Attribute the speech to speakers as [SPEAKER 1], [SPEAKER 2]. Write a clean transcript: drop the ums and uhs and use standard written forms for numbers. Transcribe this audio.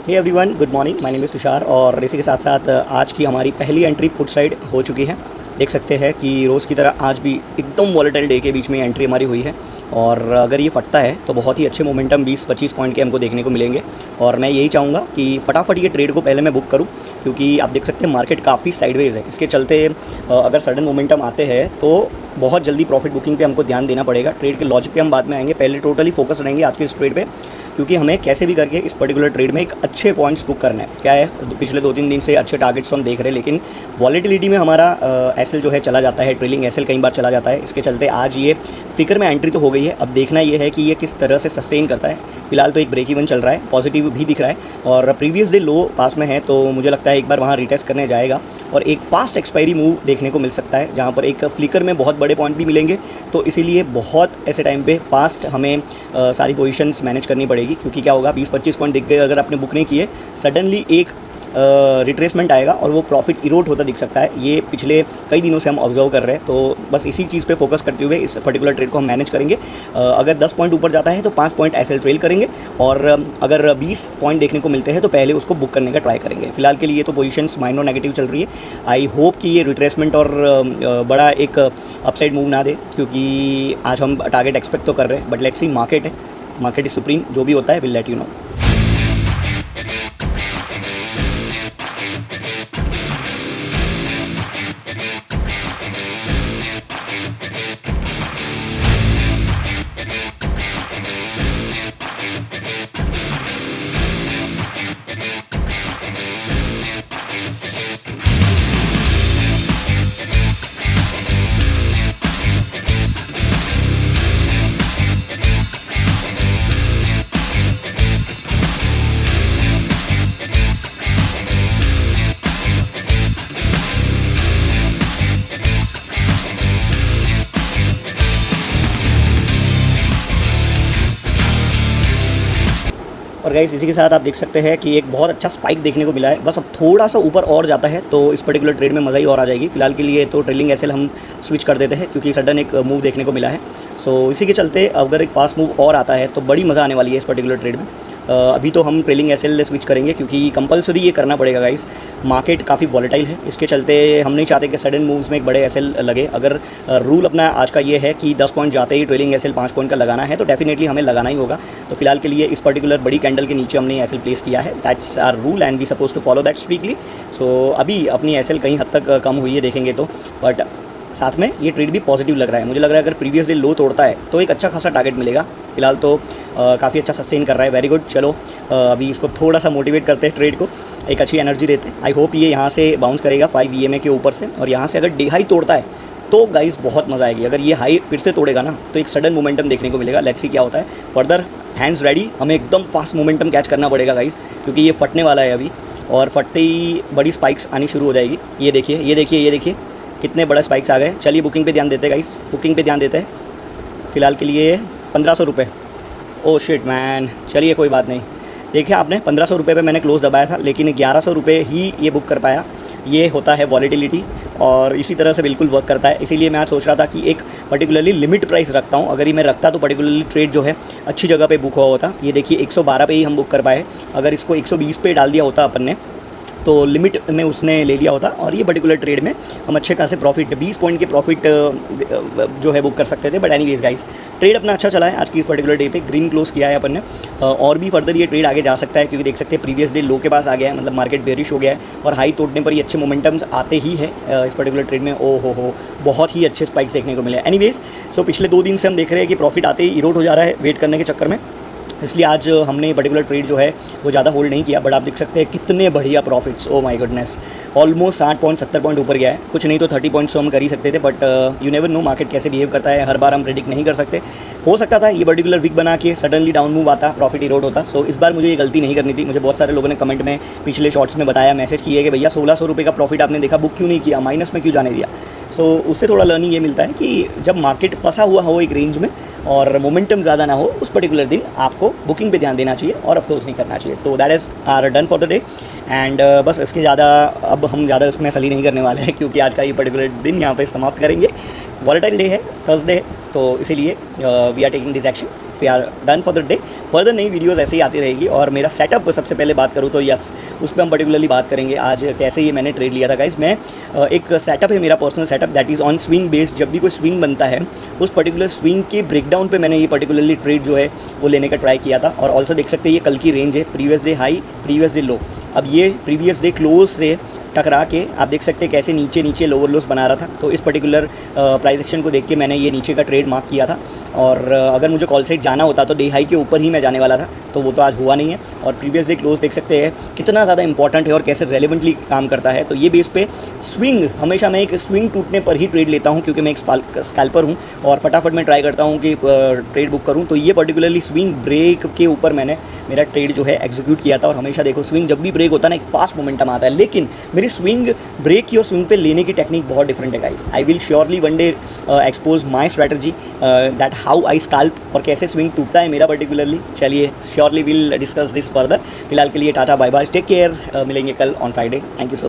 [SPEAKER 1] Hey everyone, good morning. My name is Tushar और इसी के साथ साथ आज की हमारी पहली एंट्री पुट साइड हो चुकी है। देख सकते हैं कि रोज़ की तरह आज भी एकदम वॉलेटाइल डे के बीच में एंट्री हमारी हुई है और अगर ये फटता है तो बहुत ही अच्छे मोमेंटम 20-25 पॉइंट के हमको देखने को मिलेंगे। और मैं यही चाहूँगा कि फटाफट ये ट्रेड को पहले मैं बुक करूँ, क्योंकि आप देख सकते हैं मार्केट काफ़ी साइडवेज है। इसके चलते अगर सडन मोमेंटम आते हैं तो बहुत जल्दी प्रॉफिट बुकिंग पे हमको ध्यान देना पड़ेगा। ट्रेड के लॉजिक पे हम बाद में आएंगे, पहले टोटली फोकस रहेंगे आज के इस ट्रेड पे, क्योंकि हमें कैसे भी करके इस पर्टिकुलर ट्रेड में एक अच्छे पॉइंट्स बुक करना है। क्या है, पिछले 2-3 दिन से अच्छे टारगेट्स हम देख रहे हैं, लेकिन वॉलेटिलिटी में हमारा एसएल जो है चला जाता है, ट्रेलिंग एसएल कई बार चला जाता है। इसके चलते आज ये फ्लिकर में एंट्री तो हो गई है, अब देखना ये है कि ये किस तरह से सस्टेन करता है। फिलहाल तो एक ब्रेक इवन चल रहा है, पॉजिटिव भी दिख रहा है और प्रीवियस डे लो पास में है, तो मुझे लगता है एक बार वहाँ रिटेस्ट करने जाएगा और एक फास्ट एक्सपायरी मूव देखने को मिल सकता है, जहाँ पर एक फ्लिकर में बहुत बड़े पॉइंट भी मिलेंगे। तो इसीलिए बहुत ऐसे टाइम पे फास्ट हमें सारी पोजीशंस मैनेज करनी पड़ेगी, क्योंकि क्या होगा 20-25 पॉइंट दिख गए अगर आपने बुक नहीं किए, सडनली एक रिट्रेसमेंट आएगा और वो प्रॉफिट इरोड होता दिख सकता है। ये पिछले कई दिनों से हम ऑब्जर्व कर रहे हैं, तो बस इसी चीज़ पे फोकस करते हुए इस पर्टिकुलर ट्रेड को हम मैनेज करेंगे। अगर 10 पॉइंट ऊपर जाता है तो 5 पॉइंट एसएल ट्रेल करेंगे और अगर 20 पॉइंट देखने को मिलते हैं तो पहले उसको बुक करने का ट्राई करेंगे। फिलहाल के लिए तो पोजीशंस माइनर नेगेटिव चल रही है। आई होप कि ये रिट्रेसमेंट और बड़ा एक अपसाइड मूव ना दे, क्योंकि आज हम टारगेट एक्सपेक्ट तो कर रहे हैं, बट लेट्स सी, मार्केट है, मार्केट इज सुप्रीम, जो भी होता है विल लेट यू नो। और गाइस इसी के साथ आप देख सकते हैं कि एक बहुत अच्छा स्पाइक देखने को मिला है। बस अब थोड़ा सा ऊपर और जाता है तो इस पर्टिकुलर ट्रेड में मज़ा ही और आ जाएगी। फिलहाल के लिए तो ट्रेलिंग एसएल हम स्विच कर देते हैं, क्योंकि सडन एक मूव देखने को मिला है। सो इसी के चलते अगर एक फास्ट मूव और आता है तो बड़ी मज़ा आने वाली है इस पर्टिकुलर ट्रेड में। अभी तो हम ट्रेलिंग एसएल स्विच करेंगे, क्योंकि कंपलसरी ये करना पड़ेगा गाइस। मार्केट काफ़ी वॉलेटाइल है, इसके चलते हम नहीं चाहते कि सडन मूव्स में एक बड़े एसएल लगे। अगर रूल अपना आज का ये है कि 10 पॉइंट जाते ही ट्रेलिंग एसएल 5 पॉइंट का लगाना है, तो डेफिनेटली हमें लगाना ही होगा। तो फिलहाल के लिए इस पर्टिकुलर बड़ी कैंडल के नीचे हमने एसएल प्लेस किया है। That's our rule and we suppose to follow that strictly. So अभी अपनी एसएल कहीं हद तक कम हुई है देखेंगे तो, बट साथ में ये ट्रेड भी पॉजिटिव लग रहा है। मुझे लग रहा है अगर प्रीवियस डे लो तोड़ता है तो एक अच्छा खासा टारगेट मिलेगा। फिलहाल तो काफ़ी अच्छा सस्टेन कर रहा है, वेरी गुड। चलो अभी इसको थोड़ा सा मोटिवेट करते हैं, ट्रेड को एक अच्छी एनर्जी देते हैं। आई होप ये यहाँ से बाउंस करेगा 5 EMA के ऊपर से, और यहाँ से अगर डे हाई तोड़ता है तो गाइस बहुत मज़ा आएगी। अगर ये हाई फिर से तोड़ेगा ना तो एक सडन मोमेंटम देखने को मिलेगा। लेट्स सी क्या होता है। फर्दर हैंड्स रेडी, हमें एकदम फास्ट मोमेंटम कैच करना पड़ेगा गाइस, क्योंकि ये फटने वाला है अभी, और फटते ही बड़ी स्पाइक्स आनी शुरू हो जाएगी। ये देखिए, ये देखिए, ये देखिए कितने बड़े स्पाइक्स आ गए। चलिए बुकिंग पे ध्यान देते हैं गाइस, बुकिंग पे ध्यान देते हैं। फ़िलहाल के लिए 1500 रुपये। ओह शिट मैन, चलिए कोई बात नहीं। देखिए आपने 1500 रुपये पे मैंने क्लोज दबाया था, लेकिन 1100 रुपये ही ये बुक कर पाया। ये होता है वॉलेटिलिटी और इसी तरह से बिल्कुल वर्क करता है। इसीलिए मैं आज सोच रहा था कि एक पर्टिकुलरली लिमिट प्राइस रखता हूँ। अगर ये मैं रखता तो पर्टिकुलरली ट्रेड जो है अच्छी जगह पे बुक हुआ होता। ये देखिए 112 पे ही हम बुक कर पाए। अगर इसको 120 पे डाल दिया होता अपन ने तो लिमिट में उसने ले लिया होता, और ये पर्टिकुलर ट्रेड में हम अच्छे खासे प्रॉफिट 20 पॉइंट के प्रॉफिट जो है बुक कर सकते थे। बट एनीवेज गाइस, ट्रेड अपना अच्छा चला है आज की इस पर्टिकुलर डे पे, ग्रीन क्लोज किया है अपन ने। और भी फर्दर ये ट्रेड आगे जा सकता है, क्योंकि देख सकते हैं प्रीवियस डे लो के पास आ गया है, मतलब मार्केट बेरिश हो गया है और हाई तोड़ने पर ये अच्छे मोमेंटम्स आते ही है इस पर्टिकुलर ट्रेड में। ओ हो बहुत ही अच्छे स्पाइक्स देखने को मिले। एनीवेज सो पिछले 2 दिन से हम देख रहे हैं कि प्रॉफिट आते ही इरोड हो जा रहा है वेट करने के चक्कर में, इसलिए आज हमने पर्टिकुलर ट्रेड जो है वो ज़्यादा होल्ड नहीं किया। बट आप देख सकते हैं कितने बढ़िया profits, oh my goodness, almost 60 point 70 point ऊपर गया है। कुछ नहीं तो 30 पॉइंट्स तो हम कर ही सकते थे, but you never know market कैसे बिहेव करता है, हर बार हम प्रेडिक्ट नहीं कर सकते। हो सकता था ये पर्टिकुलर वीक बना के सडनली डाउन मूव आता, प्रॉफिट इरोड होता। सो इस बार मुझे ये गलती नहीं करनी थी। मुझे बहुत सारे लोगों ने कमेंट में पिछले शॉर्ट्स में बताया, मैसेज किए कि भैया 1600 रुपये का प्रॉफिट आपने देखा, बुक क्यों नहीं किया, माइनस में क्यों जाने दिया। सो उससे थोड़ा लर्निंग ये मिलता है कि जब मार्केट फंसा हुआ हो एक रेंज में और मोमेंटम ज़्यादा ना हो, उस पर्टिकुलर दिन आपको बुकिंग पे ध्यान देना चाहिए और अफसोस नहीं करना चाहिए। तो that is are done for the day and बस इसके ज़्यादा अब हम ज़्यादा उसमें सली नहीं करने वाले हैं, क्योंकि आज का ये पर्टिकुलर दिन यहाँ पे समाप्त करेंगे। वॉलेटाइल डे है, थर्सडे है, तो इसीलिए we are taking this action, we are done for the day. Further नई वीडियोस ऐसे ही आती रहेगी। और मेरा सेटअप सबसे पहले बात करूँ तो यस, उस पर हम पर्टिकुलरली बात करेंगे आज कैसे ये मैंने ट्रेड लिया था गाइस। मैं एक सेटअप है मेरा personal setup, that is on swing based. जब भी कोई स्विंग बनता है उस पर्टिकुलर स्विंग के ब्रेकडाउन पे मैंने ये पर्टिकुलरली ट्रेड जो है वो लेने का ट्राई किया था। और ऑल्सो देख सकते हैं ये कल की रेंज है, previous day high previous day लो। अब ये प्रीवियस डे क्लोज से टकरा के आप देख सकते हैं कैसे नीचे नीचे लोअर लोस बना रहा था। तो इस पर्टिकुलर प्राइस एक्शन को देख के मैंने ये नीचे का ट्रेड मार्क किया था। और अगर मुझे कॉल साइड जाना होता तो डे हाई के ऊपर ही मैं जाने वाला था, तो वो तो आज हुआ नहीं है। और प्रीवियस डे क्लोज देख सकते हैं कितना ज़्यादा इंपॉर्टेंट है और कैसे रेलेवेंटली काम करता है। तो ये बेस पे स्विंग हमेशा मैं एक स्विंग टूटने पर ही ट्रेड लेता हूँ, क्योंकि मैं एक स्कैल्पर हूँ और फटाफट मैं ट्राई करता हूँ कि ट्रेड बुक करूँ। तो ये पर्टिकुलरली स्विंग ब्रेक के ऊपर मैंने मेरा ट्रेड जो है एग्जीक्यूट किया था। और हमेशा देखो स्विंग जब भी ब्रेक होता है ना एक फास्ट मोमेंटम आता है, लेकिन मेरी स्विंग ब्रेक की और स्विंग पे लेने की टेक्निक बहुत डिफरेंट है guys. I will surely one day expose my strategy that how I scalp और कैसे स्विंग टूटता है मेरा पर्टिकुलरली। चलिए surely will discuss this further. फिलहाल के लिए टाटा बाय बाय, टेक केयर, मिलेंगे कल on Friday. Thank you so